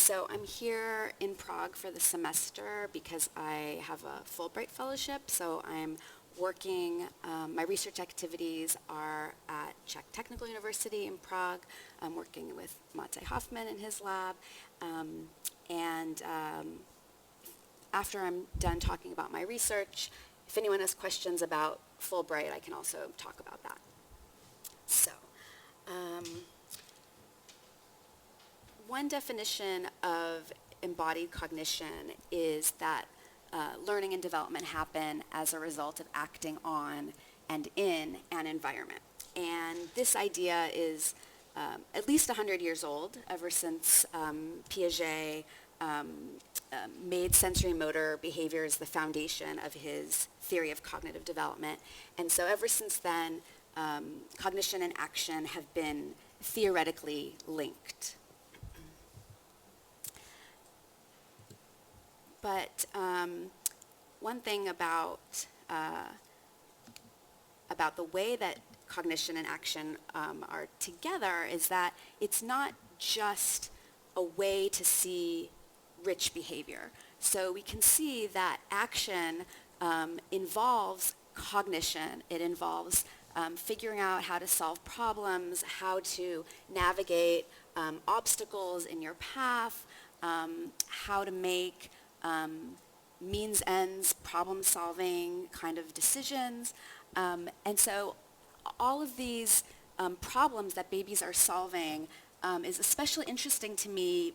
So I'm here in Prague for the semester because I have a Fulbright fellowship, so I'm working, my research activities are at Czech Technical University in Prague. I'm working with Matej Hoffman in his lab, and after I'm done talking about my research, if anyone has questions about Fulbright, I can also talk about that. So, one definition of embodied cognition is that learning and development happen as a result of acting on and in an environment. And this idea is at least 100 years old, ever since Piaget made sensory motor behaviors the foundation of his theory of cognitive development. And so ever since then, cognition and action have been theoretically linked. But one thing about the way that cognition and action are together is that it's not just a way to see rich behavior. So we can see that action involves cognition. It involves figuring out how to solve problems, how to navigate obstacles in your path, how to make means ends, problem solving kind of decisions. And so all of these problems that babies are solving is especially interesting to me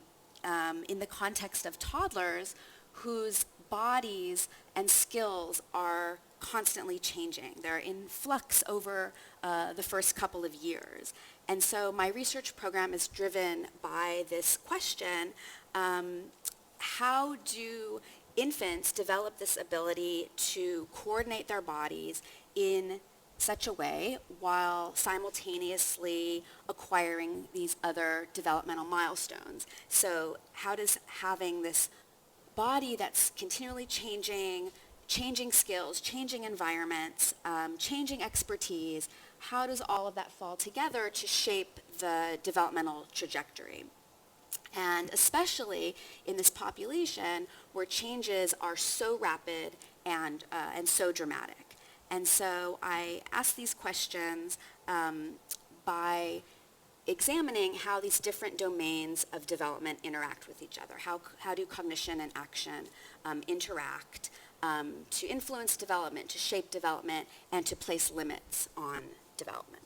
in the context of toddlers whose bodies and skills are constantly changing. They're in flux over the first couple of years. And so my research program is driven by this question, how do infants develop this ability to coordinate their bodies in such a way while simultaneously acquiring these other developmental milestones? So how does having this body that's continually changing, changing skills, changing environments, changing expertise, how does all of that fall together to shape the developmental trajectory? And especially in this population where changes are so rapid and so dramatic. And so I ask these questions by examining how these different domains of development interact with each other. How do cognition and action interact to influence development, to shape development, and to place limits on development?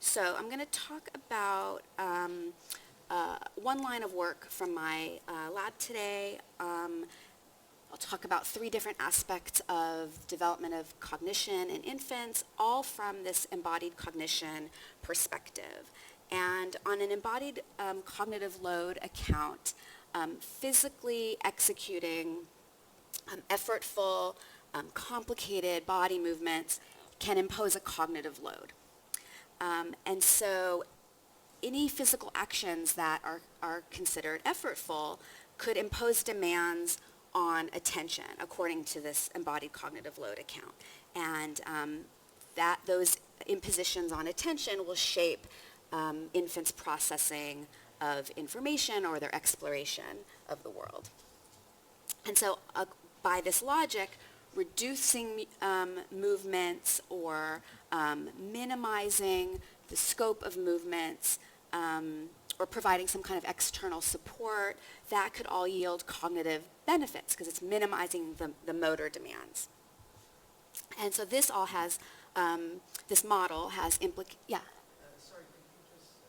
So I'm going to talk about one line of work from my lab today. I'll talk about 3 different aspects of development of cognition in infants, all from this embodied cognition perspective. And on an embodied cognitive load account, physically executing effortful, complicated body movements can impose a cognitive load. And so any physical actions that are considered effortful could impose demands on attention according to this embodied cognitive load account. And that those impositions on attention will shape infants' processing of information or their exploration of the world. And so by this logic, reducing movements or minimizing the scope of movements or providing some kind of external support, that could all yield cognitive benefits because it's minimizing the motor demands. And so this all has, this model has yeah. Sorry, could you just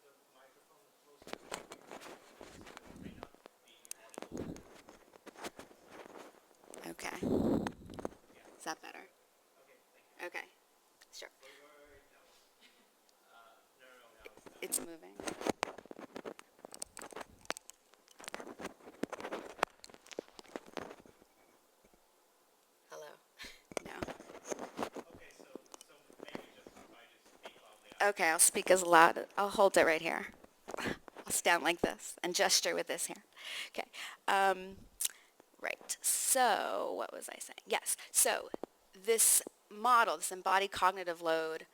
put the microphone closer? Okay. Is that better? Okay, thank you. Okay, sure. No. It's moving. Hello? No. Okay, so maybe just if I just speak loudly. Okay, I'll speak as loud. I'll hold it right here. I'll stand like this and gesture with this hand. Okay. Right. So what was I saying? Yes. So this model, this embodied cognitive load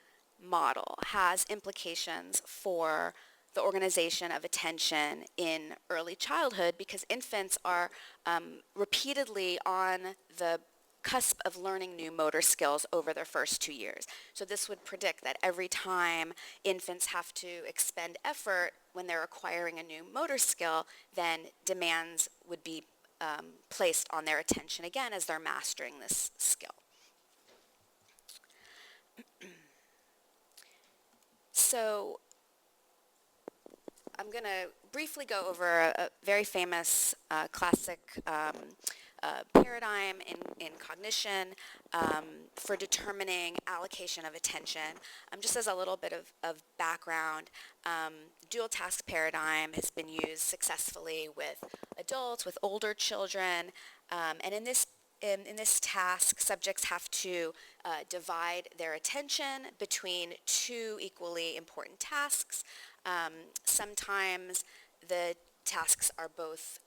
model has implications for the organization of attention in early childhood because infants are repeatedly on the cusp of learning new motor skills over their first 2 years. So this would predict that every time infants have to expend effort when they're acquiring a new motor skill, then demands would be placed on their attention again as they're mastering this skill. So I'm going to briefly go over a very famous classic paradigm in cognition for determining allocation of attention. Just as a little bit of background, dual task paradigm has been used successfully with adults, with older children, and in this task, subjects have to divide their attention between two equally important tasks. Sometimes the tasks are both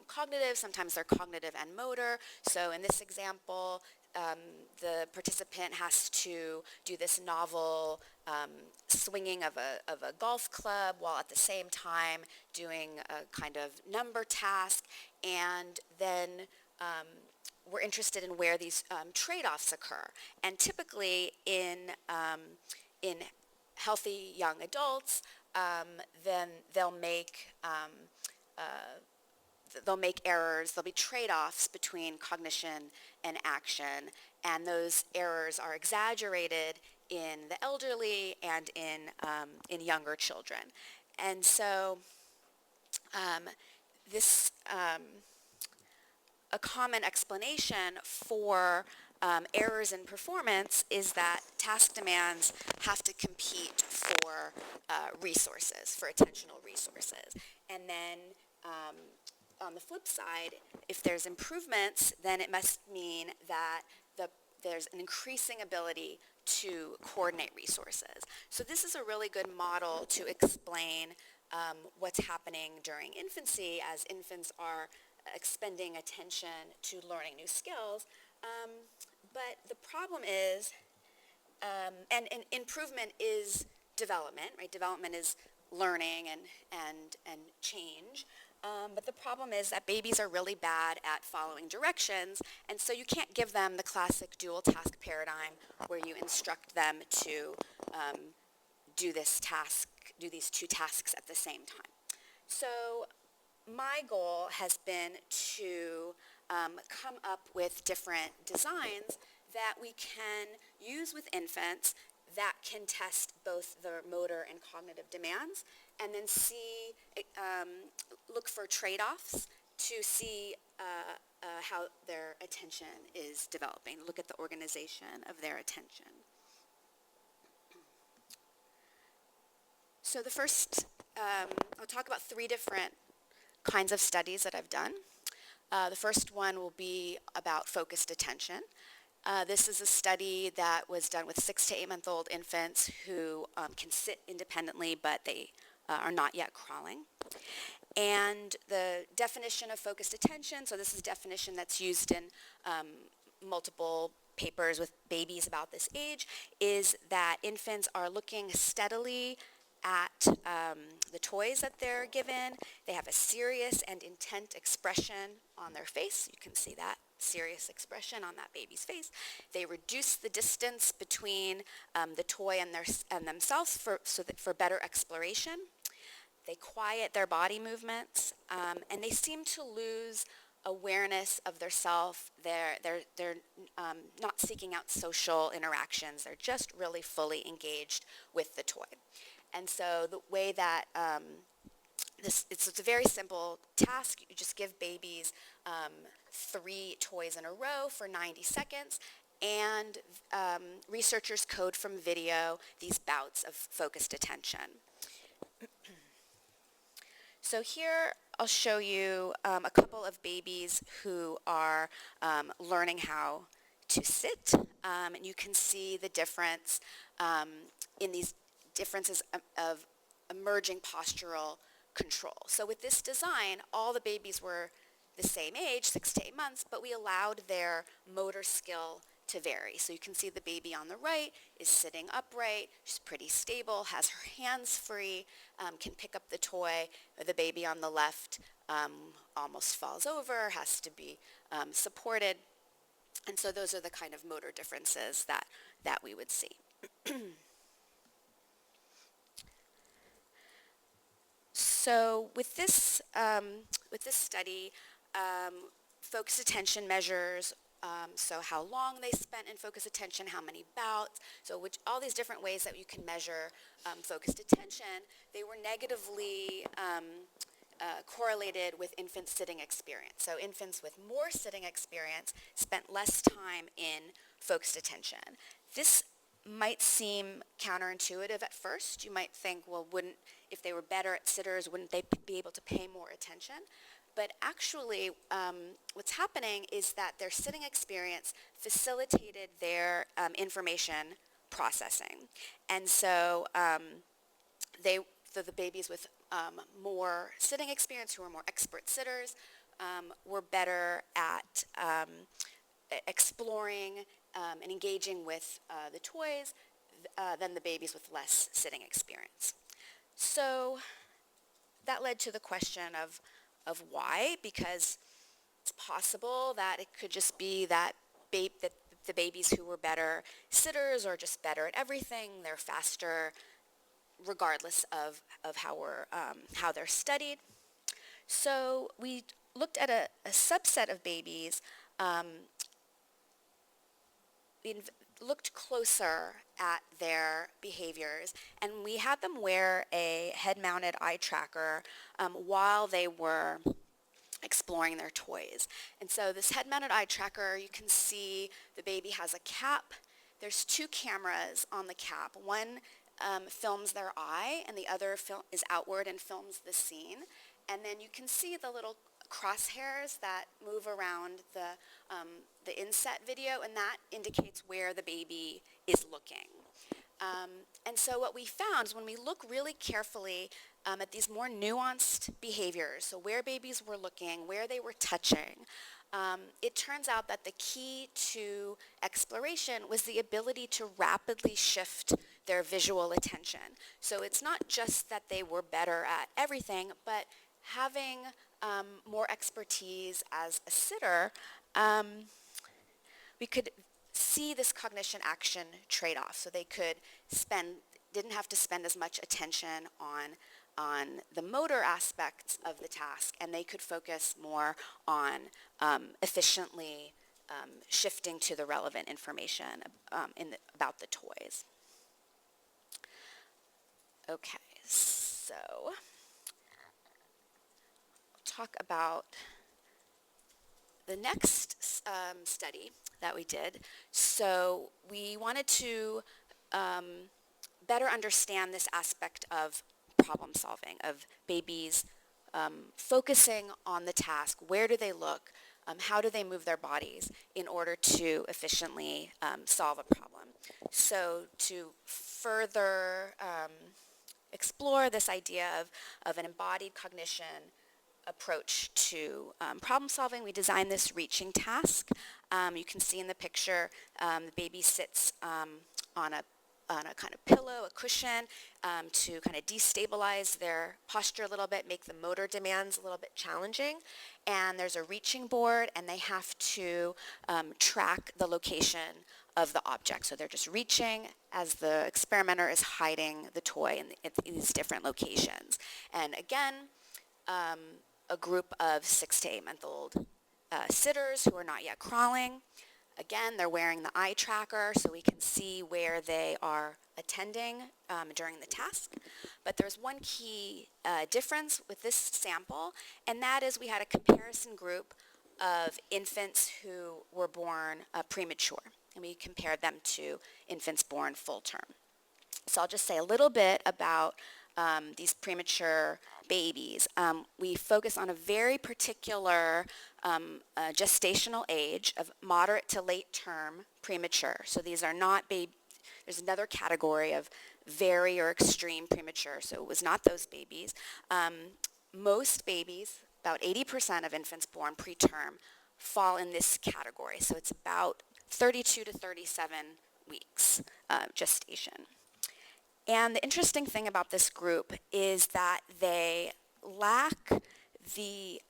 cognitive, sometimes they're cognitive and motor. So in this example, the participant has to do this novel swinging of a golf club while at the same time doing a kind of number task, and then we're interested in where these trade-offs occur. And typically in healthy young adults, then they'll make errors. There'll be trade-offs between cognition and action, and those errors are exaggerated in the elderly and in younger children. And so a common explanation for errors in performance is that task demands have to compete for resources, for attentional resources. And then on the flip side, if there's improvements, then it must mean that there's an increasing ability to coordinate resources. So this is a really good model to explain what's happening during infancy as infants are expending attention to learning new skills. But the problem is, and improvement is development, right? Development is learning and change. But the problem is that babies are really bad at following directions, and so you can't give them the classic dual task paradigm where you instruct them to do these two tasks at the same time. So my goal has been to come up with different designs that we can use with infants that can test both their motor and cognitive demands, and then look for trade-offs to see how their attention is developing, look at the organization of their attention. So the first, I'll talk about 3 different kinds of studies that I've done. The first one will be about focused attention. This is a study that was done with 6 to 8-month-old infants who can sit independently, but they are not yet crawling. And the definition of focused attention, so this is a definition that's used in multiple papers with babies about this age, is that infants are looking steadily at the toys that they're given. They have a serious and intent expression on their face. You can see that serious expression on that baby's face. They reduce the distance between the toy and themselves for better exploration. They quiet their body movements, and they seem to lose awareness of their self. They're not seeking out social interactions. They're just really fully engaged with the toy. And so the way that it's a very simple task. You just give babies 3 toys in a row for 90 seconds, and researchers code from video these bouts of focused attention. So here I'll show you a couple of babies who are learning how to sit, and you can see the difference in these differences of emerging postural control. So with this design, all the babies were the same age, 6 to 8 months, but we allowed their motor skill to vary. So you can see the baby on the right is sitting upright, she's pretty stable, has her hands free, can pick up the toy. The baby on the left almost falls over, has to be supported. And so those are the kind of motor differences that we would see. So with this study, focused attention measures, so how long they spent in focused attention, how many bouts, so all these different ways that you can measure focused attention, they were negatively correlated with infant sitting experience. So infants with more sitting experience spent less time in focused attention. This might seem counterintuitive at first. You might think, well, if they were better at sitters, wouldn't they be able to pay more attention? But actually, what's happening is that their sitting experience facilitated their information processing. And so the babies with more sitting experience, who were more expert sitters, were better at exploring and engaging with the toys than the babies with less sitting experience. So that led to the question of why, because it's possible that it could just be that the babies who were better sitters or just better at everything, they're faster regardless of how they're studied. So we looked at a subset of babies, we looked closer at their behaviors, and we had them wear a head-mounted eye tracker while they were exploring their toys. And so this head-mounted eye tracker, you can see the baby has a cap. There's two cameras on the cap. One films their eye, and the other is outward and films the scene. And then you can see the little crosshairs that move around the inset video, and that indicates where the baby is looking. And so what we found is when we look really carefully at these more nuanced behaviors, so where babies were looking, where they were touching, it turns out that the key to exploration was the ability to rapidly shift their visual attention. So it's not just that they were better at everything, but having more expertise as a sitter, we could see this cognition action trade-off. So they didn't have to spend as much attention on the motor aspects of the task, and they could focus more on efficiently shifting to the relevant information about the toys. Okay, so I'll talk about the next study that we did. So we wanted to better understand this aspect of problem solving, of babies focusing on the task. Where do they look? How do they move their bodies in order to efficiently solve a problem? So to further explore this idea of an embodied cognition approach to problem solving, we designed this reaching task. You can see in the picture, the baby sits on a kind of pillow, a cushion, to kind of destabilize their posture a little bit, make the motor demands a little bit challenging. And there's a reaching board, and they have to track the location of the object. So they're just reaching as the experimenter is hiding the toy in these different locations. And again, a group of 6 to 8 month old sitters who are not yet crawling. Again, they're wearing the eye tracker so we can see where they are attending during the task. But there's one key difference with this sample, and that is we had a comparison group of infants who were born premature, and we compared them to infants born full term. So I'll just say a little bit about these premature babies. We focus on a very particular gestational age of moderate to late term premature. So these are not there's another category of very or extreme premature, so it was not those babies. Most babies, about 80% of infants born preterm, fall in this category. So it's about 32 to 37 weeks gestation. And the interesting thing about this group is that they lack the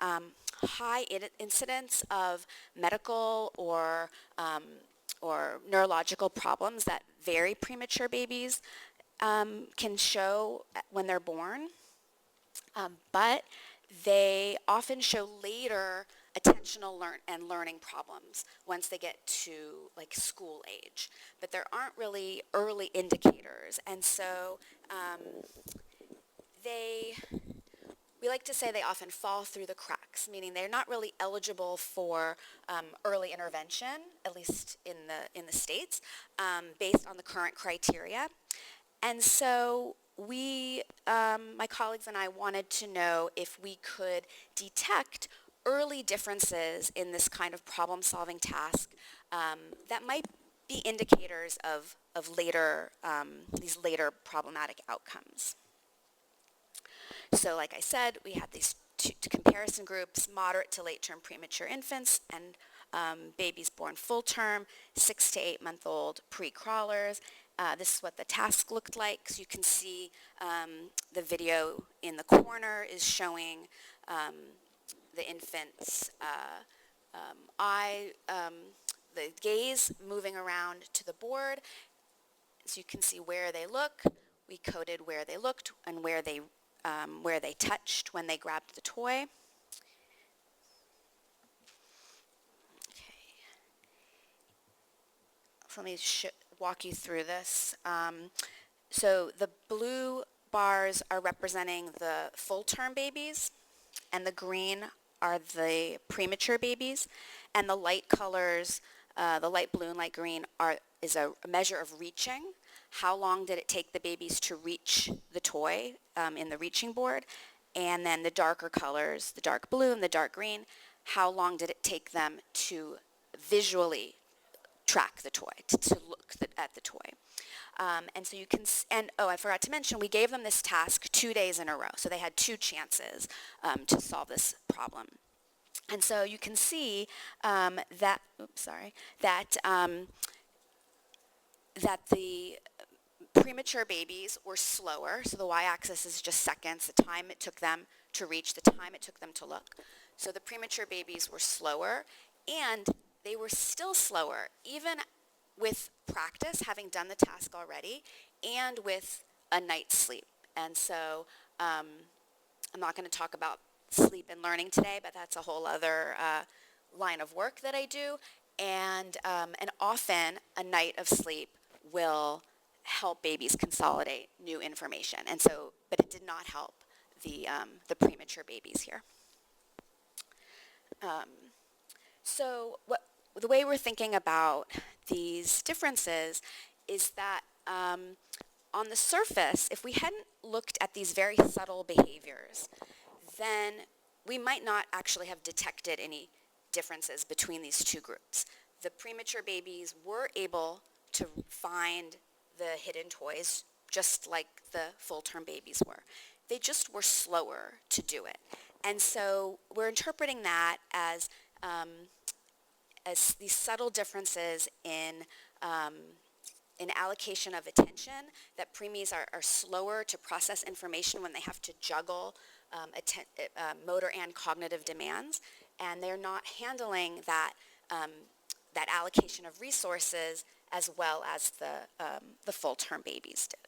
high incidence of medical or neurological problems that very premature babies can show when they're born, but they often show later attentional and learning problems once they get to like school age. But there aren't really early indicators, and so we like to say they often fall through the cracks, meaning they're not really eligible for early intervention, at least in the States, based on the current criteria. And so my colleagues and I wanted to know if we could detect early differences in this kind of problem-solving task that might be indicators of these later problematic outcomes. So like I said, we had these two comparison groups, moderate to late-term premature infants and babies born full-term, 6 to 8-month-old pre-crawlers. This is what the task looked like. So you can see the video in the corner is showing the infant's the gaze moving around to the board. So you can see where they look. We coded where they looked and where they touched when they grabbed the toy. Okay. So let me walk you through this. So the blue bars are representing the full-term babies, and the green are the premature babies, and the light colors, the light blue and light green, is a measure of reaching. How long did it take the babies to reach the toy in the reaching board? And then the darker colors, the dark blue and the dark green, how long did it take them to visually track the toy, to look at the toy? And so you can, I forgot to mention, we gave them this task 2 days in a row. So they had 2 chances to solve this problem. And so you can see that the premature babies were slower. So the y-axis is just seconds, the time it took them to reach, the time it took them to look. So the premature babies were slower, and they were still slower, even with practice, having done the task already, and with a night's sleep. And so I'm not going to talk about sleep and learning today, but that's a whole other line of work that I do. And often a night of sleep will help babies consolidate new information. And so, but it did not help the premature babies here. So the way we're thinking about these differences is that on the surface, if we hadn't looked at these very subtle behaviors, then we might not actually have detected any differences between these two groups. The premature babies were able to find the hidden toys just like the full-term babies were. They just were slower to do it. And so we're interpreting that as these subtle differences in allocation of attention, that preemies are slower to process information when they have to juggle motor and cognitive demands, and they're not handling that allocation of resources as well as the full-term babies did.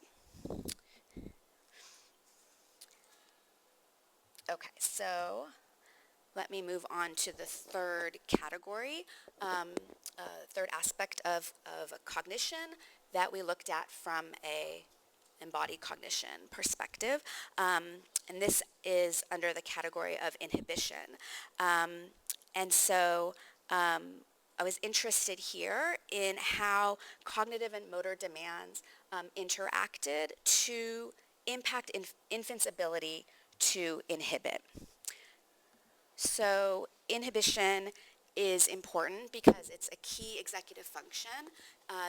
Okay, so let me move on to the third category, third aspect of cognition that we looked at from a embodied cognition perspective. And this is under the category of inhibition. And so I was interested here in how cognitive and motor demands interacted to impact infants' ability to inhibit. So inhibition is important because it's a key executive function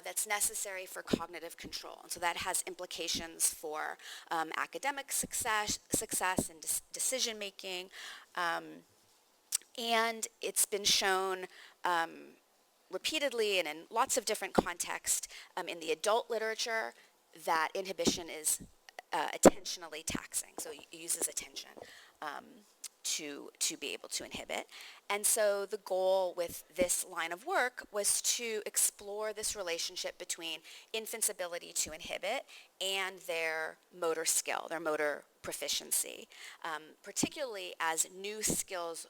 that's necessary for cognitive control. And so that has implications for academic success and decision making. And it's been shown repeatedly and in lots of different contexts in the adult literature that inhibition is attentionally taxing, so it uses attention to be able to inhibit. And so the goal with this line of work was to explore this relationship between infants' ability to inhibit and their motor skill, their motor proficiency, particularly as new skills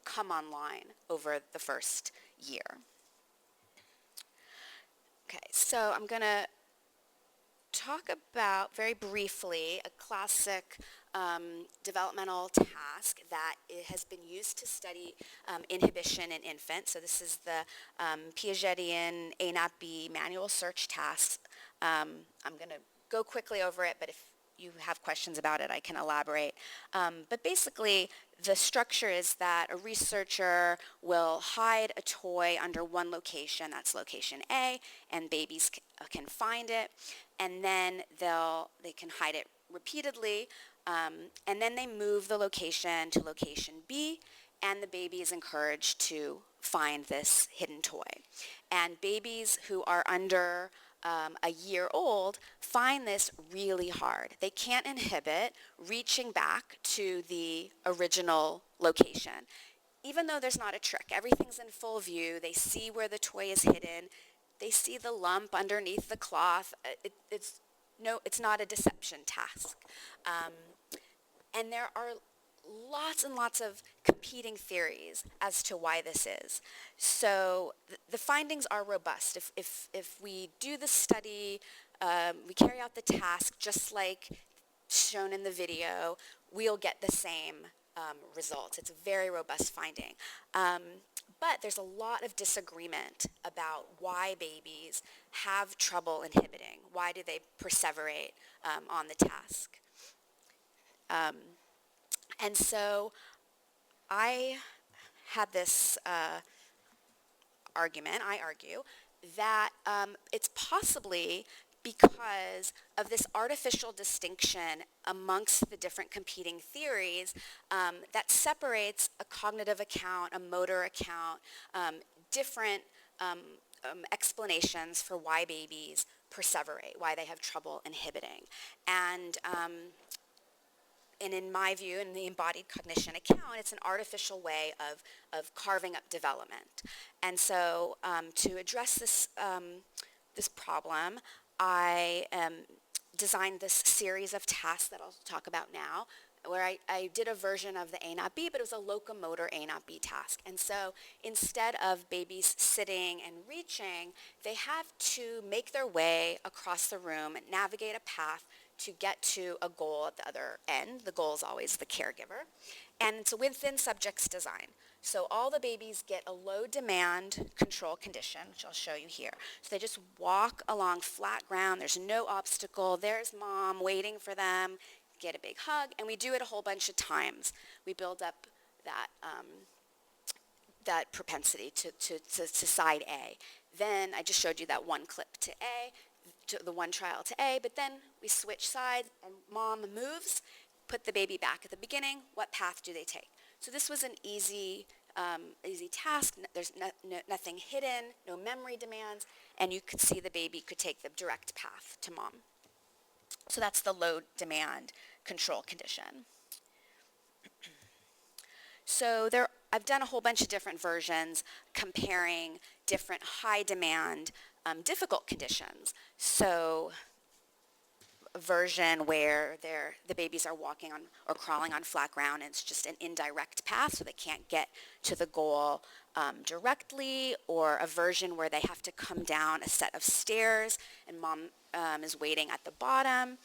come online over the first year. Okay, so I'm going to talk about, very briefly, a classic developmental task that has been used to study inhibition in infants. So this is the Piagetian A not B manual search task. I'm going to go quickly over it, but if you have questions about it, I can elaborate. But basically, the structure is that a researcher will hide a toy under one location, that's location A, and babies can find it, and then they can hide it repeatedly, and then they move the location to location B, and the baby is encouraged to find this hidden toy. And babies who are under a year old find this really hard. They can't inhibit reaching back to the original location. Even though there's not a trick, everything's in full view, they see where the toy is hidden, they see the lump underneath the cloth. It's not a deception task. And there are lots and lots of competing theories as to why this is. So the findings are robust. If we do the study, we carry out the task just like shown in the video, we'll get the same results. It's a very robust finding. But there's a lot of disagreement about why babies have trouble inhibiting. Why do they perseverate on the task? And so I had this argument, I argue, that it's possibly because of this artificial distinction amongst the different competing theories that separates a cognitive account, a motor account, different explanations for why babies perseverate, why they have trouble inhibiting. And in my view, in the embodied cognition account, it's an artificial way of carving up development. And so to address this problem, I designed this series of tasks that I'll talk about now, where I did a version of the A not B, but it was a locomotor A not B task. And so instead of babies sitting and reaching, they have to make their way across the room and navigate a path to get to a goal at the other end. The goal is always the caregiver. And it's a within subjects design. So all the babies get a low demand control condition, which I'll show you here. So they just walk along flat ground. There's no obstacle. There's mom waiting for them, get a big hug, and we do it a whole bunch of times. We build up that propensity to side A. Then I just showed you that one clip to A, to the one trial to A, but then we switch sides and mom moves, put the baby back at the beginning. What path do they take? So this was an easy task. There's nothing hidden, no memory demands, and you could see the baby could take the direct path to mom. So that's the low demand control condition. So I've done a whole bunch of different versions comparing different high demand difficult conditions. So a version where the babies are walking on or crawling on flat ground and it's just an indirect path, so they can't get to the goal directly, or a version where they have to come down a set of stairs and mom is waiting at the bottom,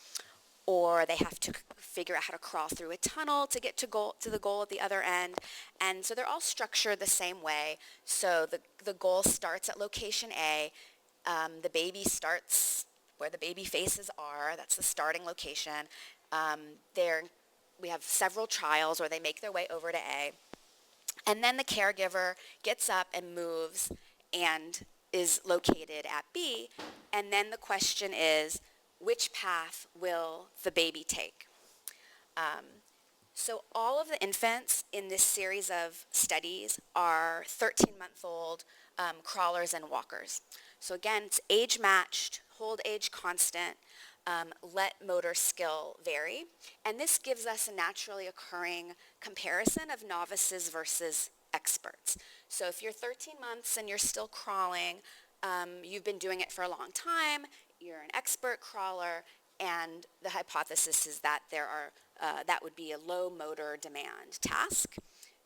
or they have to figure out how to crawl through a tunnel to get to the goal at the other end. And so they're all structured the same way. So the goal starts at location A. The baby starts where the baby faces are. That's the starting location. We have several trials where they make their way over to A. And then the caregiver gets up and moves and is located at B. And then the question is, which path will the baby take? So all of the infants in this series of studies are 13-month-old crawlers and walkers. So again, it's age matched, hold age constant, let motor skill vary. And this gives us a naturally occurring comparison of novices versus experts. So if you're 13 months and you're still crawling, you've been doing it for a long time, you're an expert crawler, and the hypothesis is that that would be a low motor demand task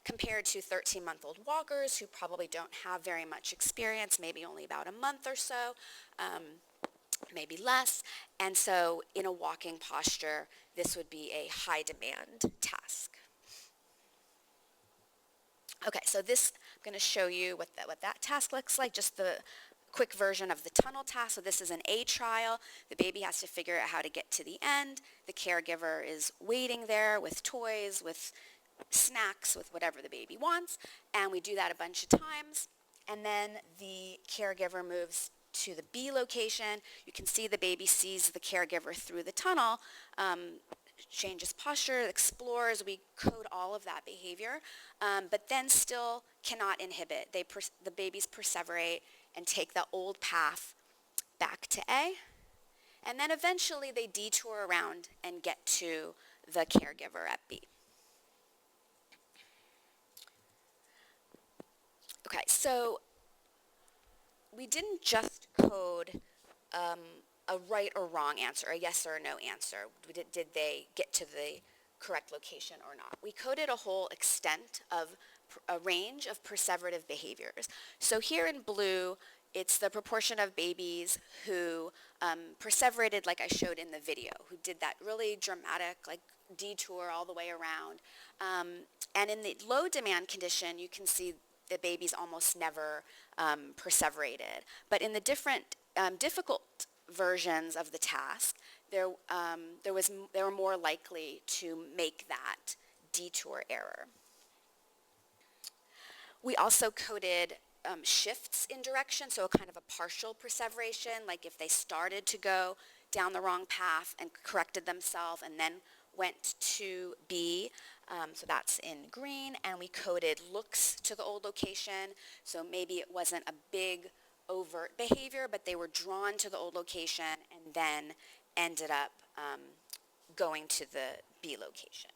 compared to 13-month-old walkers who probably don't have very much experience, maybe only about a month or so, maybe less. And so in a walking posture, this would be a high demand task. Okay, so this, I'm going to show you what that task looks like, just the quick version of the tunnel task. So this is an A trial. The baby has to figure out how to get to the end. The caregiver is waiting there with toys, with snacks, with whatever the baby wants. And we do that a bunch of times. And then the caregiver moves to the B location. You can see the baby sees the caregiver through the tunnel, changes posture, explores. We code all of that behavior, but then still cannot inhibit. The babies perseverate and take the old path back to A. And then eventually they detour around and get to the caregiver at B. Okay, so we didn't just code a right or wrong answer, a yes or a no answer. Did they get to the correct location or not? We coded a whole extent of a range of perseverative behaviors. So here in blue, it's the proportion of babies who perseverated like I showed in the video, who did that really dramatic like detour all the way around. And in the low demand condition, you can see the babies almost never perseverated. But in the different difficult versions of the task, they were more likely to make that detour error. We also coded shifts in direction, so a kind of a partial perseveration, like if they started to go down the wrong path and corrected themselves and then went to B, so that's in green, and we coded looks to the old location, so maybe it wasn't a big overt behavior, but they were drawn to the old location and then ended up going to the B location.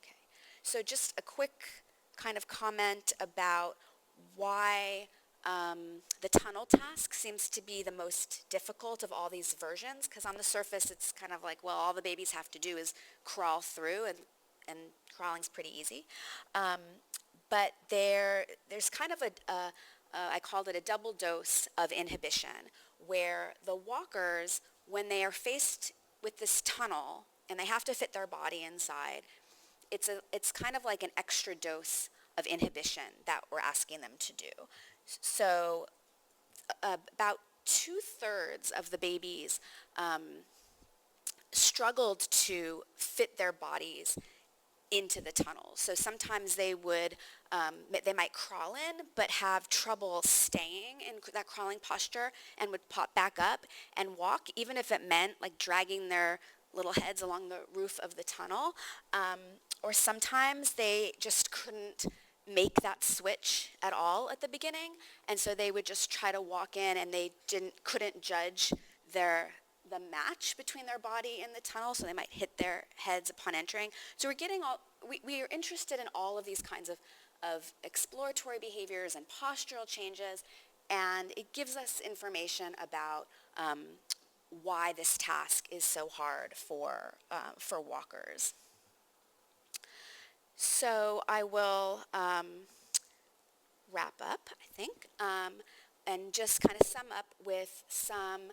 Okay, so just a quick kind of comment about why the tunnel task seems to be the most difficult of all these versions, because on the surface it's kind of like, well, all the babies have to do is crawl through, and crawling's pretty easy. But there's kind of I called it a double dose of inhibition, where the walkers, when they are faced with this tunnel and they have to fit their body inside, it's kind of like an extra dose of inhibition that we're asking them to do. So about 2/3 of the babies struggled to fit their bodies into the tunnel. So sometimes they might crawl in, but have trouble staying in that crawling posture and would pop back up and walk, even if it meant like dragging their little heads along the roof of the tunnel. Or sometimes they just couldn't make that switch at all at the beginning, and so they would just try to walk in, and they couldn't judge the match between their body and the tunnel, so they might hit their heads upon entering. So we are interested in all of these kinds of exploratory behaviors and postural changes, and it gives us information about why this task is so hard for walkers. So I will wrap up, I think, and just kind of sum up with some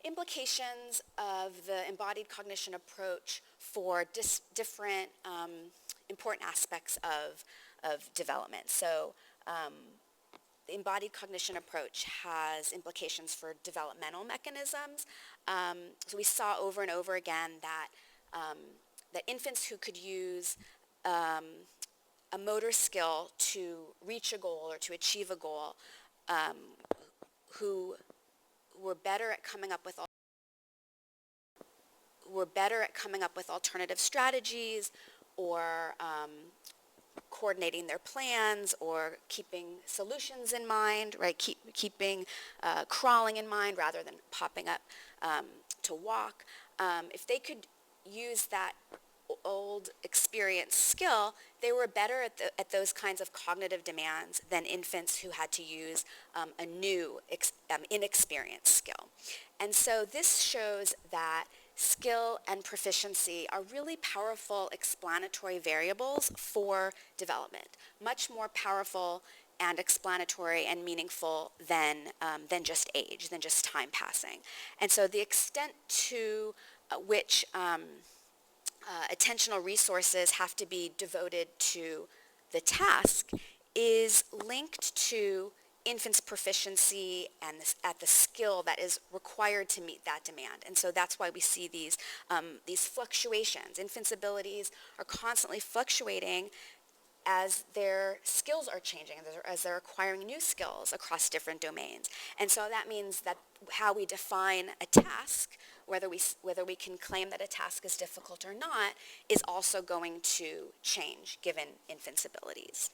implications of the embodied cognition approach for different important aspects of development. So the embodied cognition approach has implications for developmental mechanisms. So we saw over and over again that infants who could use a motor skill to reach a goal or to achieve a goal, who were better at coming up with alternative strategies, or coordinating their plans or keeping solutions in mind, right? Keeping crawling in mind rather than popping up to walk. If they could use that old experience skill, they were better at those kinds of cognitive demands than infants who had to use a new inexperienced skill. And so this shows that skill and proficiency are really powerful explanatory variables for development, much more powerful and explanatory and meaningful than just age, than just time passing. And so the extent to which attentional resources have to be devoted to the task is linked to infants' proficiency and at the skill that is required to meet that demand. And so that's why we see these fluctuations. Infants' abilities are constantly fluctuating as their skills are changing, as they're acquiring new skills across different domains. And so that means that how we define a task, whether we can claim that a task is difficult or not, is also going to change given infants' abilities.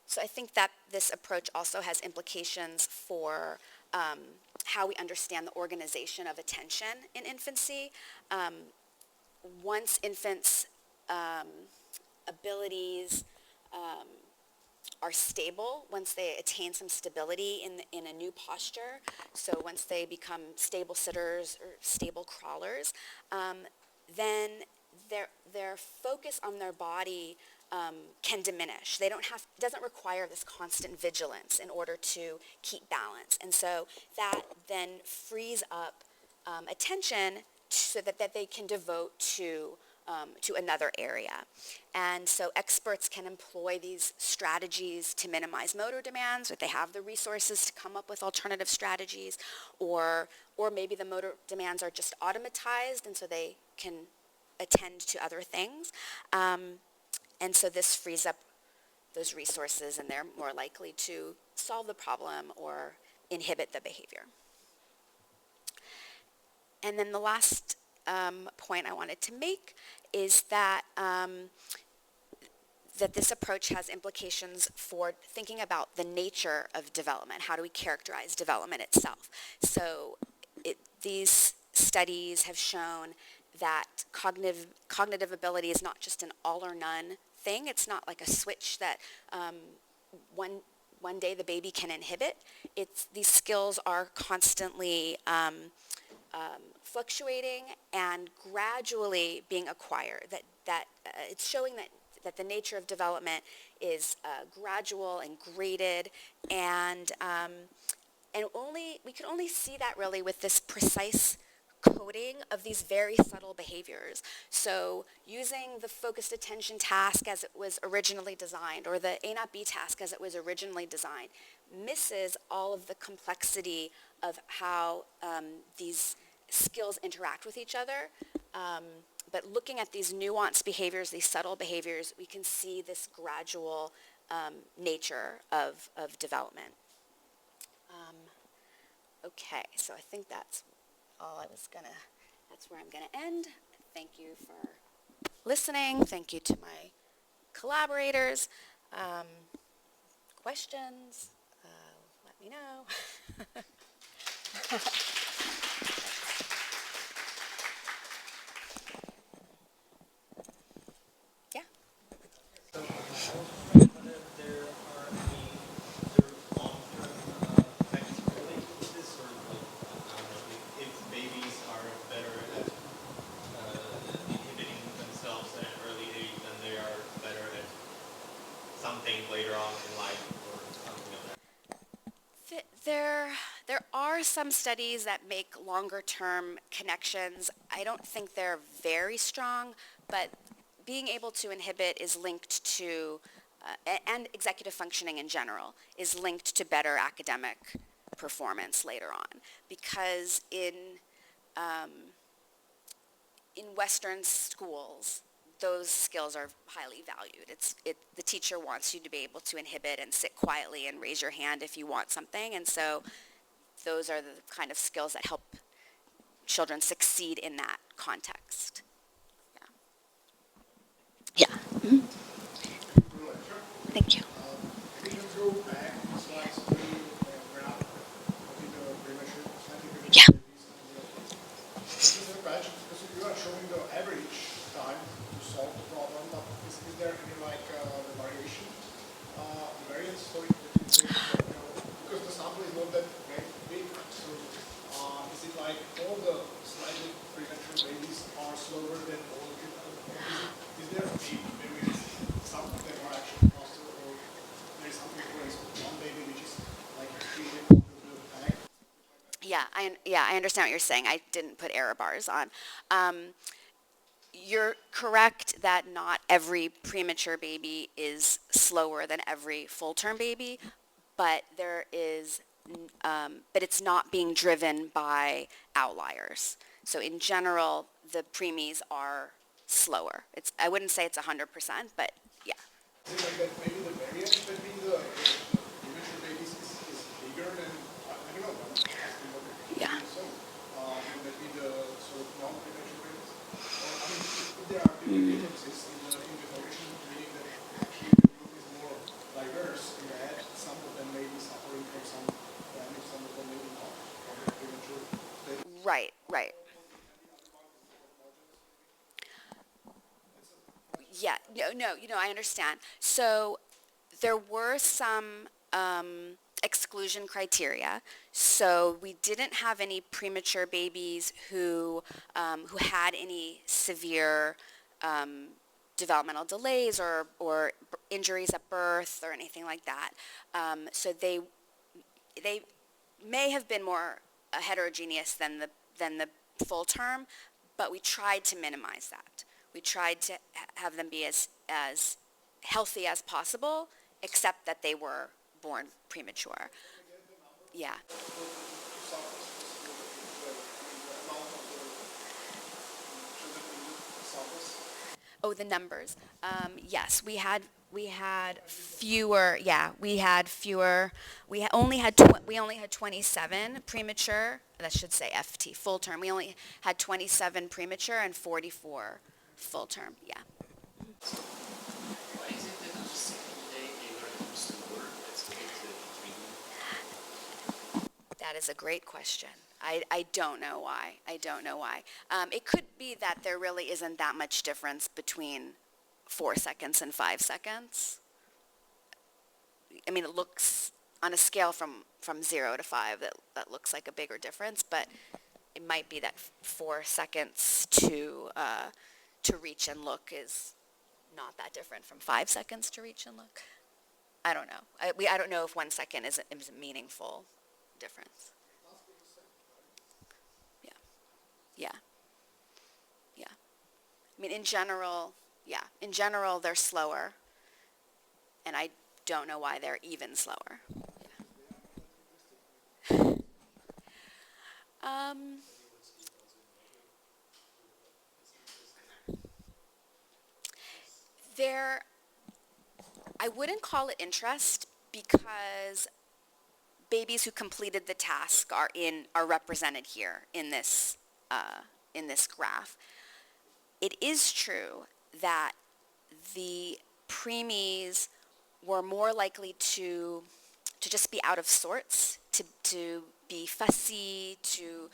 So I think that this approach also has implications for how we understand the organization of attention in infancy. Once infants' abilities are stable, once they attain some stability in a new posture, so once they become stable sitters or stable crawlers, then their focus on their body can diminish. It doesn't require this constant vigilance in order to keep balance. And so that then frees up attention so that they can devote to another area. And so experts can employ these strategies to minimize motor demands, or they have the resources to come up with alternative strategies, or maybe the motor demands are just automatized, and so they can attend to other things. And so this frees up those resources, and they're more likely to solve the problem or inhibit the behavior. And then the last point I wanted to make is that this approach has implications for thinking about the nature of development. How do we characterize development itself? So these studies have shown that cognitive ability is not just an all or none thing. It's not like a switch that one day the baby can inhibit. These skills are constantly fluctuating and gradually being acquired. That it's showing that the nature of development is gradual and graded, and we can only see that really with this precise coding of these very subtle behaviors. So using the focused attention task as it was originally designed, or the A not B task as it was originally designed, misses all of the complexity of how these skills interact with each other. But looking at these nuanced behaviors, these subtle behaviors, we can see this gradual nature of development. Okay, so I think that's where I'm gonna end. Thank you for listening. Thank you to my collaborators. Questions, let me know. Yeah. So, whether there are any long-term effects related to this, or I don't know, if babies are better at inhibiting themselves at an early age, then they are better at something later on in life, or something of that. There are some studies that make longer-term connections. I don't think they're very strong, but being able to inhibit is linked to, and executive functioning in general, is linked to better academic performance later on. Because in Western schools, those skills are highly valued. The teacher wants you to be able to inhibit and sit quietly and raise your hand if you want something, and so those are the kind of skills that help children succeed in that context. Yeah. Yeah. Thank you. Yeah. I understand what you're saying. I didn't put error bars on. You're correct that not every premature baby is slower than every full-term baby, but but it's not being driven by outliers. So in general, the preemies are slower. I wouldn't say it's 100%, but yeah. Is it like that maybe the variance between the premature babies is bigger than, I don't know, I'm asking what Yeah. and between the sort of non-premature babies? Or, I mean, if there are differences in the invitation, meaning that actually the group is more diverse in the head, some of them may be suffering from some damage, some of them may be not from the premature babies. Right. Yeah, no, I understand. So there were some exclusion criteria. So we didn't have any premature babies who had any severe developmental delays or injuries at birth or anything like that. So they may have been more heterogeneous than the full term, but we tried to minimize that. We tried to have them be as healthy as possible, except that they were born premature. Yeah. Oh, the numbers. Yes, we had fewer. Yeah, we only had 27 premature. That should say FT full term. We only had 27 premature and 44 full term. Yeah. Why is it that on the second day they learn to slower? That's intriguing. That is a great question. I don't know why. It could be that there really isn't that much difference between 4 seconds and 5 seconds. I mean, it looks, on a scale from 0 to 5, that looks like a bigger difference, but it might be that 4 seconds to reach and look is not that different from 5 seconds to reach and look. I don't know. I don't know if 1 second is a meaningful difference. Yeah. I mean, in general, they're slower, and I don't know why they're even slower. I wouldn't call it interest because babies who completed the task are represented here in this graph. It is true that the preemies were more likely to just be out of sorts, to be fussy, to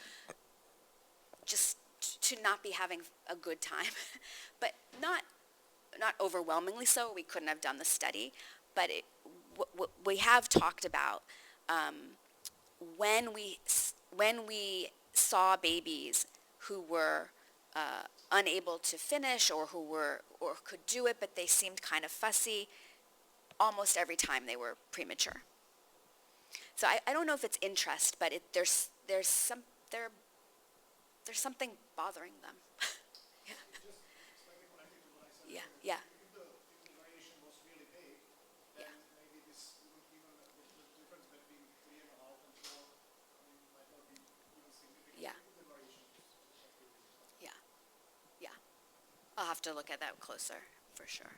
not be having a good time, but not overwhelmingly so. We couldn't have done the study, but we have talked about when we saw babies who were unable to finish or could do it, but they seemed kind of fussy, almost every time they were premature. So I don't know if it's interest, but there's something bothering them. Yeah. I'll have to look at that closer, for sure.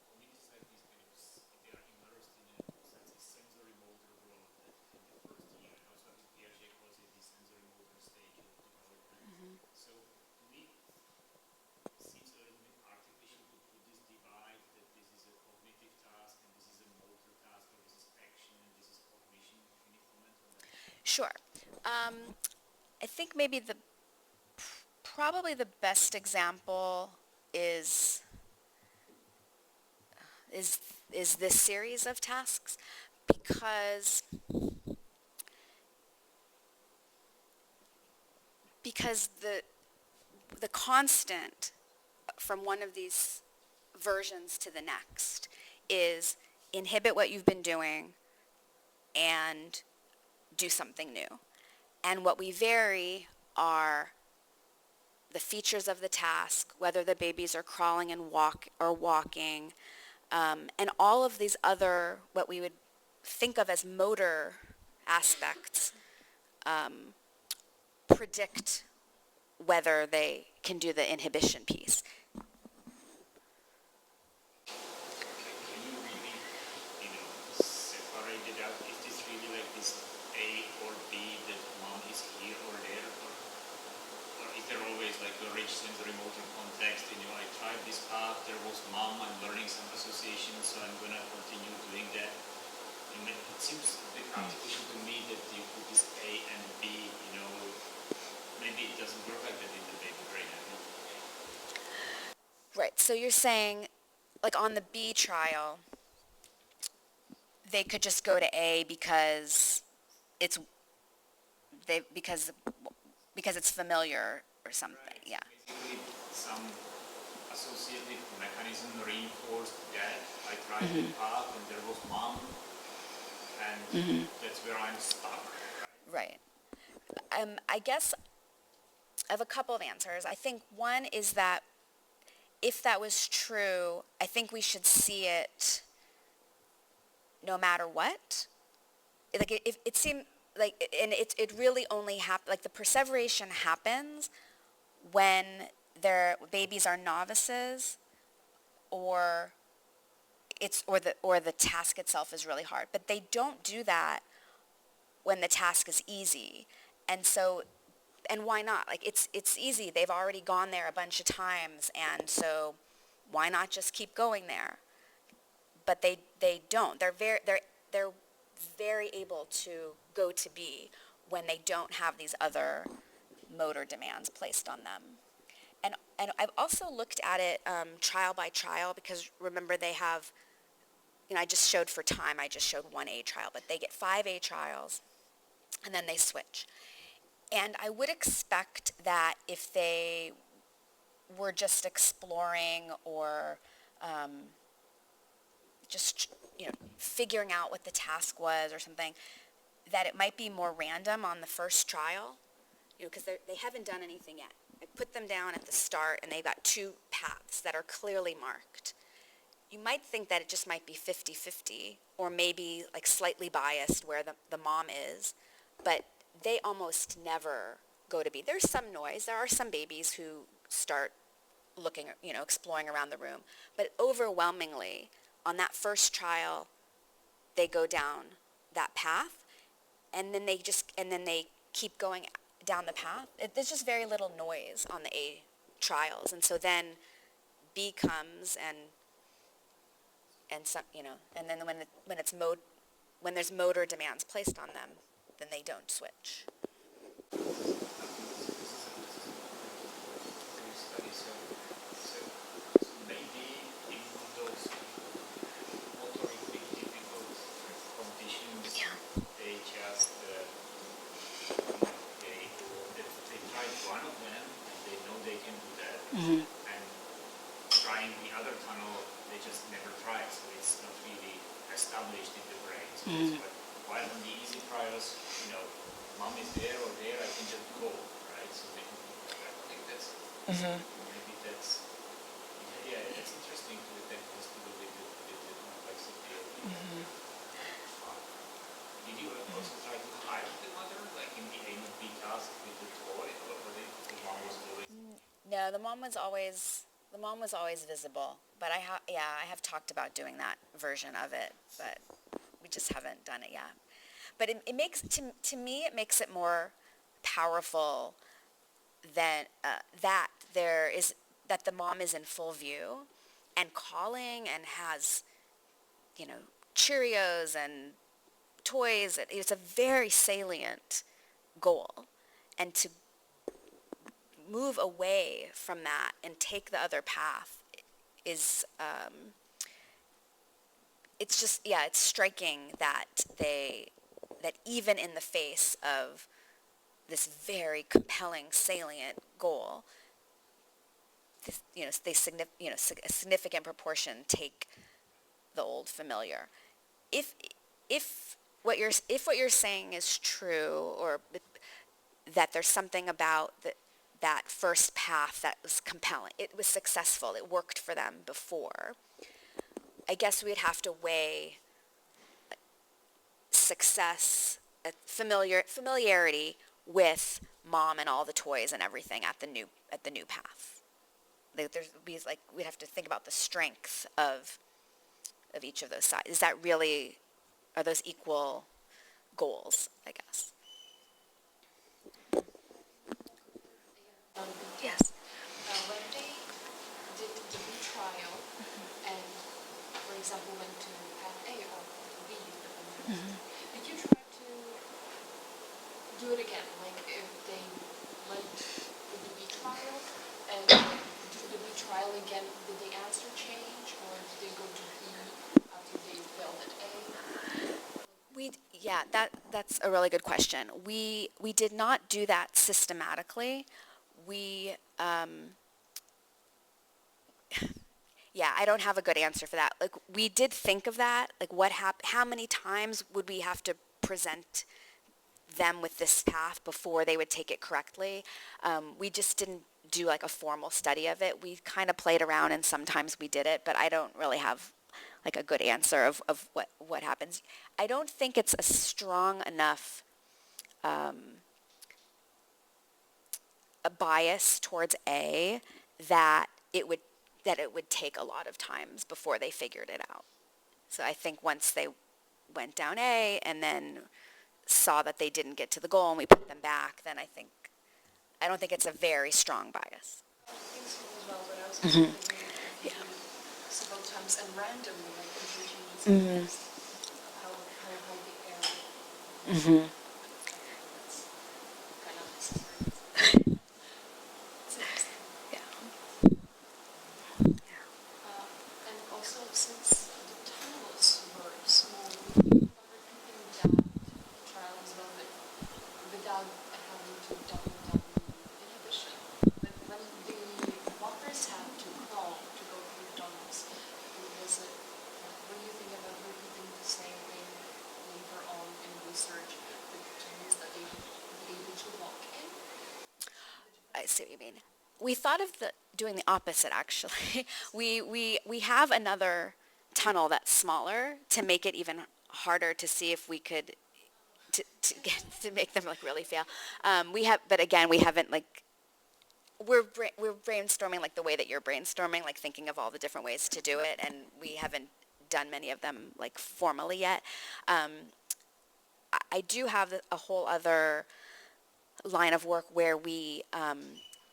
Communities like these kind of, they are immersed in a sensory motor Sure. I think maybe probably the best example is this series of tasks, because the constant from one of these versions to the next is inhibit what you've been doing and do something new. And what we vary are the features of the task, whether the babies are crawling and walking, and all of these other, what we would think of as motor aspects, predict whether they can do the inhibition piece. Can you really, separate it out? Is this really like this A or B, that mom is here or there? Or is there always like a rich sensory motor context? I tried this path, there was mom, I'm learning some associations, so I'm going to continue doing that. And it seems a bit artificial to me that you put this A and B, maybe it doesn't work like that in the baby brain. I don't know. Right, so you're saying, like on the B trial, they could just go to A because it's familiar or something, Right. yeah. Basically, some associative mechanism reinforced that. I tried the path and there was mom, and that's where I'm stuck. Right. I guess I have a couple of answers. I think one is that if that was true, I think we should see it no matter what. Like it seemed like, and it really only happens, like the perseveration happens when their babies are novices, or the task itself is really hard. But they don't do that when the task is easy. And why not? Like it's easy. They've already gone there a bunch of times, and so why not just keep going there? But they don't. They're very able to go to B when they don't have these other motor demands placed on them. And I've also looked at it trial by trial, because remember they have, I just showed for time, I just showed one A trial, but they get 5 A trials and then they switch. And I would expect that if they were just exploring or just figuring out what the task was or something, that it might be more random on the first trial, because they haven't done anything yet. I put them down at the start and they've got 2 paths that are clearly marked. You might think that it just might be 50-50, or maybe like slightly biased where the mom is, but they almost never go to B. There's some noise. There are some babies who start looking, exploring around the room. But overwhelmingly, on that first trial, they go down that path, and then they keep going down the path. There's just very little noise on the A trials, and so then B comes and some, and then when there's motor demands placed on them, then they don't switch. Maybe in those motorically difficult conditions, they just they tried one of them and they know they can do that, and trying the other tunnel, they just never try, so it's not really established in the brain. So it's like, while on the easy trials, mom is there or there, I can just go, right? So they can, I think that's, maybe that's, it's interesting to that has to do with the complexity of the Did you also try to hide the mother, like in the A and B task with the toy, or the mom was always? No, the mom was always visible. But I have talked about doing that version of it, but we just haven't done it yet. But it makes, to me, it makes it more powerful than that the mom is in full view and calling and has, Cheerios and toys. It's a very salient goal. And to move away from that and take the other path is, it's just, yeah, it's striking that that even in the face of this very compelling, salient goal, this, a significant proportion take the old familiar. If what you're saying is true, or that there's something about that first path that was compelling, it was successful, it worked for them before, I guess we'd have to weigh success, familiarity with mom and all the toys and everything at the new path. We'd have to think about the strength of each of those sides. Is that really, are those equal goals, I guess? Yes. When they did the retrial, and for example went to path A or B, did you try to do it again? Like if they went with the retrial and do the retrial again, did the answer change, or did they go to B after they failed at A? That's a really good question. We did not do that systematically. I don't have a good answer for that. Like, we did think of that. Like, how many times would we have to present them with this path before they would take it correctly? We just didn't do like a formal study of it. We kind of played around, and sometimes we did it, but I don't really have like a good answer of what happens. I don't think it's a strong enough a bias towards A that it would take a lot of times before they figured it out. So I think once they went down A and then saw that they didn't get to the goal and we put them back, then I don't think it's a very strong bias. I think so as well, but I was also thinking if you do several times and randomly, like interchanges, how high the error. That's kind of necessary. And also, since the tunnels were small, we were thinking that trial as well, but without having to double down inhibition. But when the walkers had to crawl to go through tunnels, when you think about repeating the same thing later on in research, the tunnels that they would be able to walk in? I see what you mean. We thought of doing the opposite, actually. We have another tunnel that's smaller to make it even harder to see if we could to make them like really fail. But again, we haven't like we're brainstorming like the way that you're brainstorming, like thinking of all the different ways to do it, and we haven't done many of them like formally yet. I do have a whole other line of work where we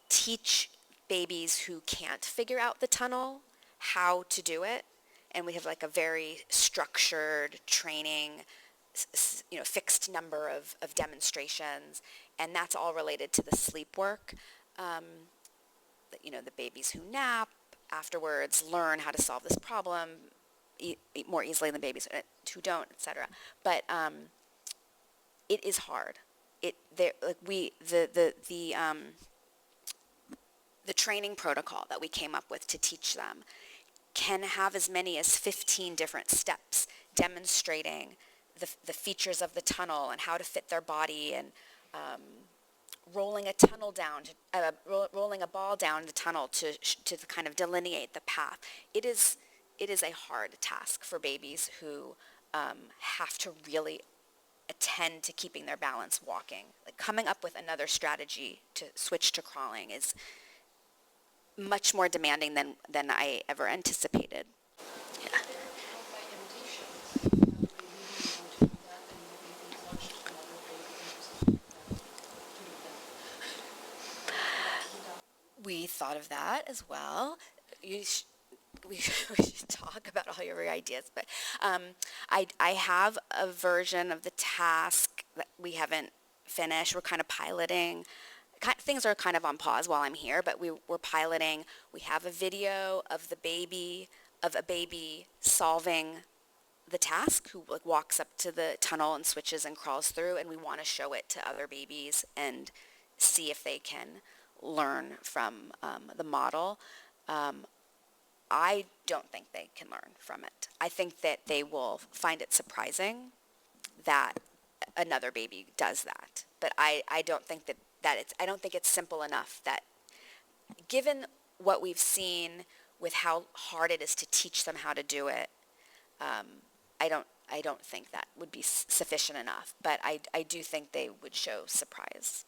teach babies who can't figure out the tunnel how to do it, and we have like a very structured training, fixed number of demonstrations, and that's all related to the sleep work. The babies who nap afterwards learn how to solve this problem more easily than babies who don't, etc. But it is hard. The training protocol that we came up with to teach them can have as many as 15 different steps demonstrating the features of the tunnel and how to fit their body, and rolling a ball down the tunnel to kind of delineate the path. It is a hard task for babies who have to really attend to keeping their balance walking. Like, coming up with another strategy to switch to crawling is much more demanding than I ever anticipated. Yeah. By imitation, you have a baby who want to do that, and the baby watched another baby do that. We thought of that as well. we should talk about all your ideas, but I have a version of the task that we haven't finished. We're kind of piloting. Things are kind of on pause while I'm here, but we're piloting. We have a video of a baby solving the task, who like walks up to the tunnel and switches and crawls through, and we want to show it to other babies and see if they can learn from the model. I don't think they can learn from it. I think that they will find it surprising that another baby does that. But I don't think I don't think it's simple enough that, given what we've seen with how hard it is to teach them how to do it, I don't think that would be sufficient enough. But I do think they would show surprise.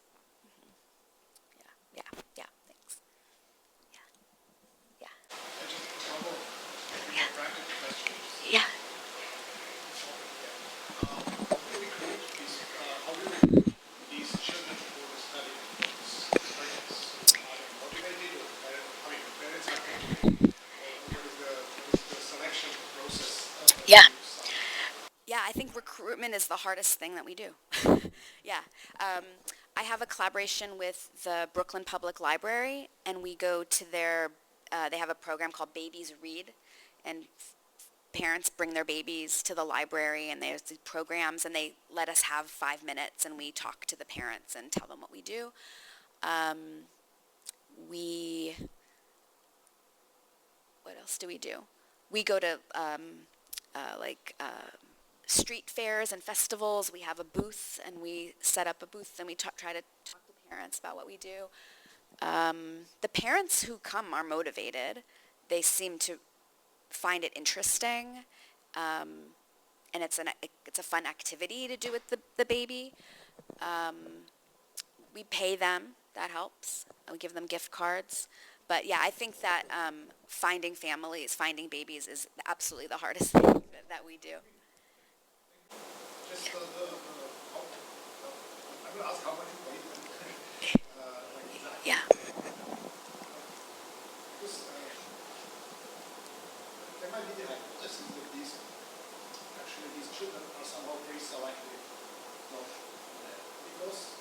Yeah, thanks. Yeah. Just a couple Yeah. practical questions. Yeah. How do we recruit these children for the study of this experience? What do they do? Parents have to do, what is the selection process? Yeah. Yeah, I think recruitment is the hardest thing that we do. Yeah. I have a collaboration with the Brooklyn Public Library, and we go to they have a program called Babies Read, and parents bring their babies to the library, and there's these programs, and they let us have 5 minutes, and we talk to the parents and tell them what we do. What else do we do? We go to street fairs and festivals. We have a booth, and we set up a booth, and we try to talk to parents about what we do. The parents who come are motivated. They seem to find it interesting, and it's a fun activity to do with the baby. We pay them. That helps. And we give them gift cards. But yeah, I think that finding finding babies is absolutely the hardest thing that we do. Just I'm going to ask how much you pay them. Exactly. Yeah. Because there might be the hypothesis that these children are somehow pre-selected. No. Because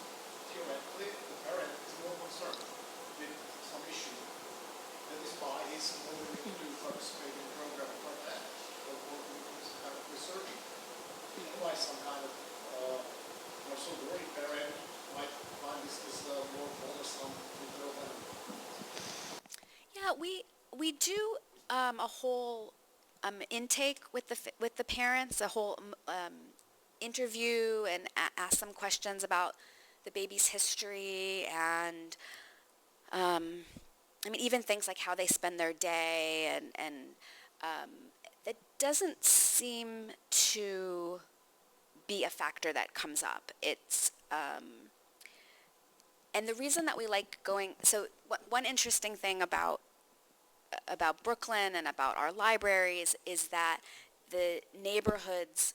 theoretically, the parent is more concerned with some issue. That is why he's more willing to participate in a program like that, or kind of researching. Otherwise, some kind of more so worried parent might find this more bothersome little than. Yeah, we do a whole intake with the parents, a whole interview, and ask them questions about the baby's history, and even things like how they spend their day, and it doesn't seem to be a factor that comes up. It's and the reason that we like going, so one interesting thing about Brooklyn and about our libraries is that the neighborhoods,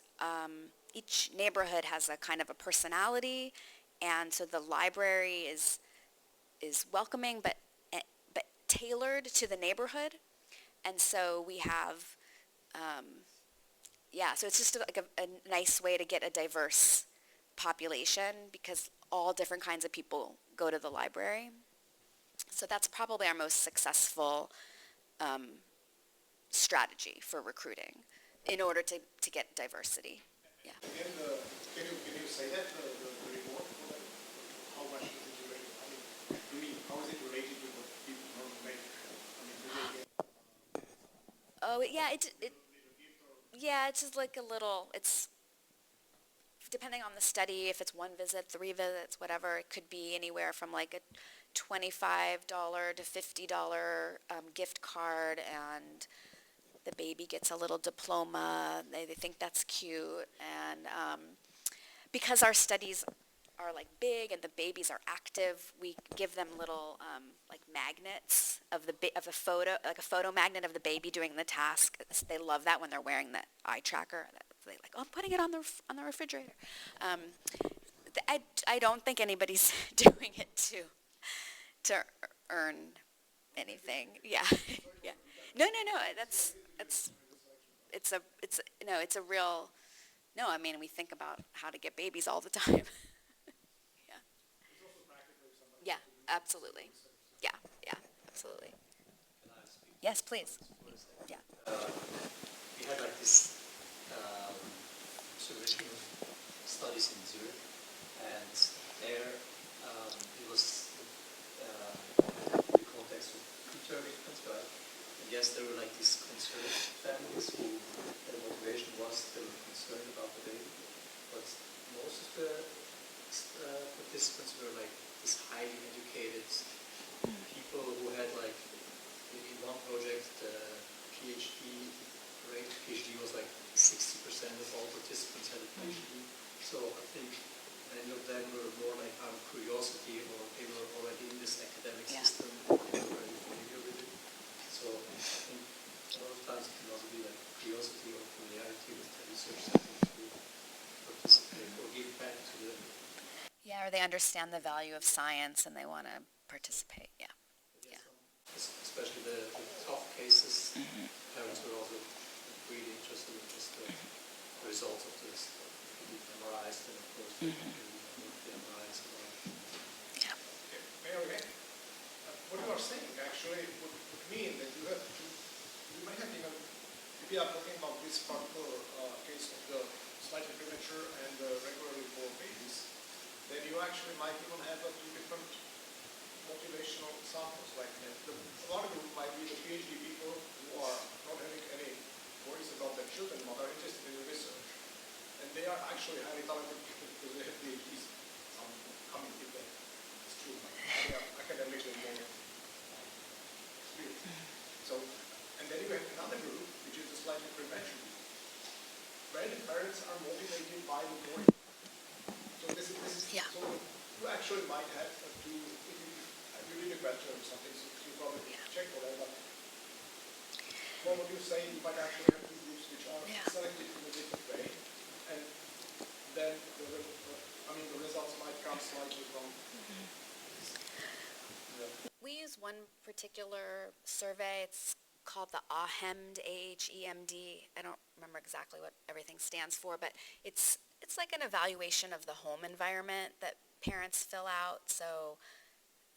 each neighborhood has a kind of a personality, and so the library is welcoming but tailored to the neighborhood. And so we have so it's just like a nice way to get a diverse population, because all different kinds of people go to the library. So that's probably our most successful strategy for recruiting in order to get diversity. Yeah. Again, can you say that the reward for them? How much is it related? How is it related to what people normally make? Do they get? Oh yeah, it's just like a little. It's depending on the study. If it's 1 visit, 3 visits, whatever, it could be anywhere from like a $25 to $50 gift card, and the baby gets a little diploma. They think that's cute, and because our studies are like big and the babies are active, we give them little like magnets of a photo, like a photo magnet of the baby doing the task. They love that when they're wearing the eye tracker. They like, oh, I'm putting it on the refrigerator. I don't think anybody's doing it to earn anything. Yeah, yeah. No, it's a real, no, I mean, we think about how to get babies all the time. Yeah. It's also practical if somebody. Yeah, absolutely. Yeah, absolutely. Can I speak? Yes, please. For a second? Yeah. We had like this observation of studies in Zurich, and there it was the context of preterm infants, right? And yes, there were like these concerned families who their motivation was they were concerned about the baby, but most of the participants were like these highly educated people who had like in one project PhD rate of PhD was like 60% of all participants had a PhD. So I think many of them were more like out of curiosity, or they were already in this academic Yeah. system, they were already familiar with it. So I think a lot of times it can also be like curiosity or familiarity with the research setting to participate or give back to the. Yeah, or they understand the value of science and they want to participate, yeah. Yeah. Especially the tough cases, parents were also really interested in just the results of this MRIs, and of course the MRIs as well. Yeah. Okay, may I again? What you are saying actually would mean that you have to, you might have even, if you are talking about this particular case of the slightly premature and regularly born babies, then you actually might even have a few different motivational samples. Like one group might be the PhD people who are not having any worries about their children but are interested in the research. And they are actually highly talented people because they have PhDs. Some coming with them. It's true. They are academically more experienced. So, and then you have another group, which is the slightly prevention group, where the parents are motivated by the boring. So this is Yeah. so you actually might have to, if you did a graduate or something, so you probably check for that, but from what you say, you might actually have two groups which are selected in a different way, and then the results might come slightly from. We use one particular survey. It's called the AHEMD, AHEMD. I don't remember exactly what everything stands for, but it's like an evaluation of the home environment that parents fill out. So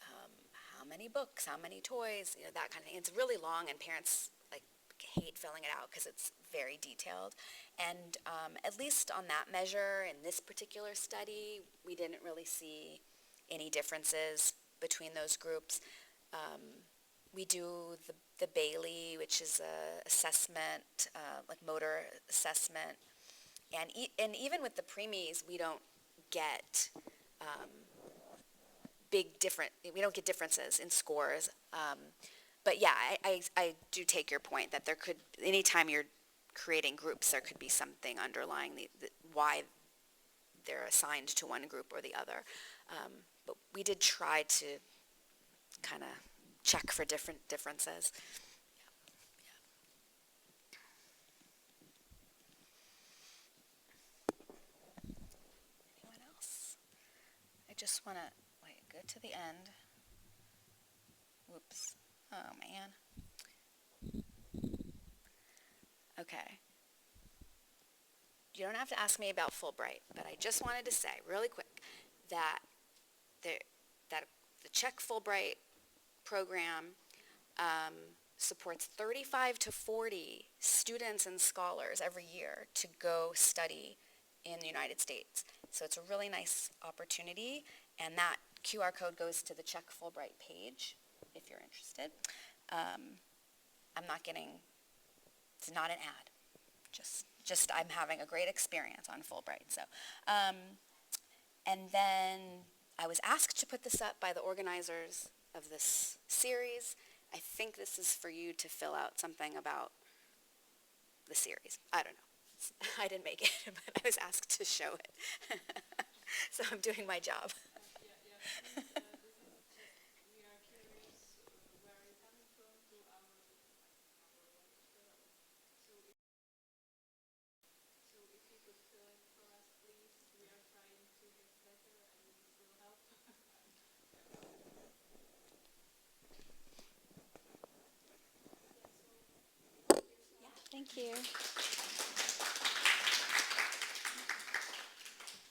how many books, how many toys, that kind of thing. It's really long, and parents hate filling it out because it's very detailed. And at least on that measure, in this particular study, we didn't really see any differences between those groups. We do the Bailey, which is a assessment, like motor assessment. And even with the preemies, we don't get we don't get differences in scores. But yeah, I do take your point that there could, anytime you're creating groups, there could be something underlying why they're assigned to one group or the other. But we did try to kind of check for different differences. Anyone else? I just want to, go to the end. Whoops. Oh, man. Okay. You don't have to ask me about Fulbright, but I just wanted to say really quick that the Czech Fulbright program supports 35 to 40 students and scholars every year to go study in the United States. So it's a really nice opportunity, and that QR code goes to the Czech Fulbright page if you're interested. I'm not getting, it's not an ad. Just I'm having a great experience on Fulbright. So, and then I was asked to put this up by the organizers of this series. I think this is for you to fill out something about the series. I don't know. I didn't make it, but I was asked to show it. So I'm doing my job. Thank you.